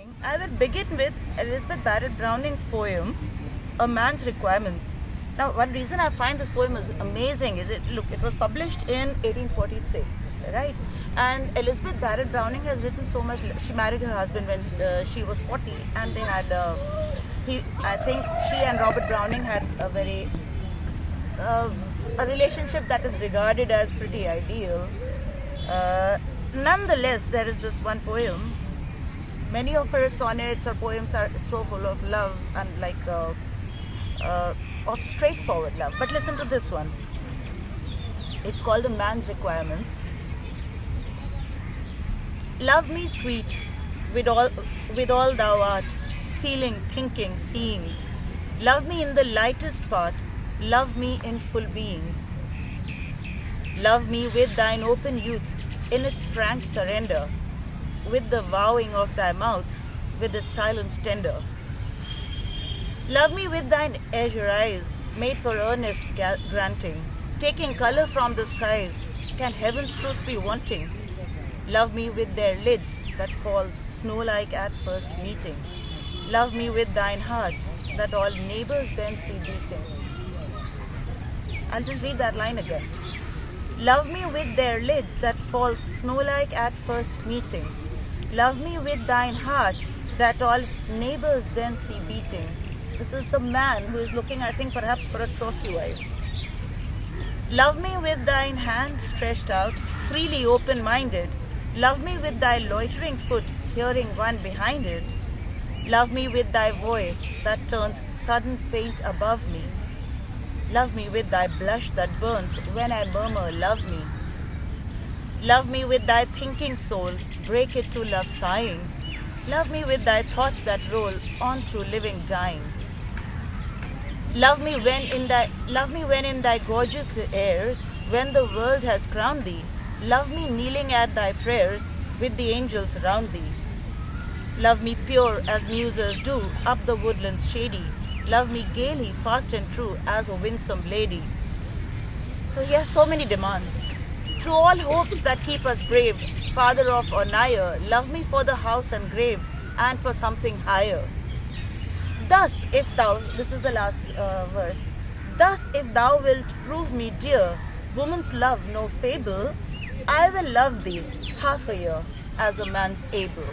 evening, I will begin with Elizabeth Barrett Browning's poem, A Man's Requirements. Now, one reason I find this poem is amazing is it was published in 1846, right? And Elizabeth Barrett Browning has written so much. She married her husband when she was 40, and they had, I think she and Robert Browning had a very, a relationship that is regarded as pretty ideal. Nonetheless, there is this one poem. Many of her sonnets or poems are so full of love and of straightforward love. But listen to this one. It's called A Man's Requirements. Love me, sweet, with all thou art, feeling, thinking, seeing. Love me in the lightest part. Love me in full being. Love me with thine open youth, in its frank surrender, with the vowing of thy mouth, with its silence tender. Love me with thine azure eyes, made for earnest granting, taking color from the skies, can heaven's truth be wanting? Love me with their lids that fall snow-like at first meeting. Love me with thine heart, that all neighbors then see beating. I'll just read that line again. Love me with their lids that fall snow-like at first meeting. Love me with thine heart, that all neighbors then see beating. This is the man who is looking, I think, perhaps for a trophy wife. Love me with thine hand stretched out, freely open-minded. Love me with thy loitering foot, hearing one behind it. Love me with thy voice that turns sudden faint above me. Love me with thy blush that burns when I murmur, love me. Love me with thy thinking soul, break it to love-sighing. Love me with thy thoughts that roll on through living dying. Love me when in thy gorgeous airs, when the world has crowned thee. Love me kneeling at thy prayers, with the angels round thee. Love me pure as musers do, up the woodlands shady. Love me gaily, fast and true, as a winsome lady. So he has so many demands. Through all hopes that keep us brave, Father of or nigher, love me for the house and grave, and for something higher. Thus, if thou, this is the last verse, thus if thou wilt prove me dear, woman's love no fable, I will love thee half a year, as a man's able.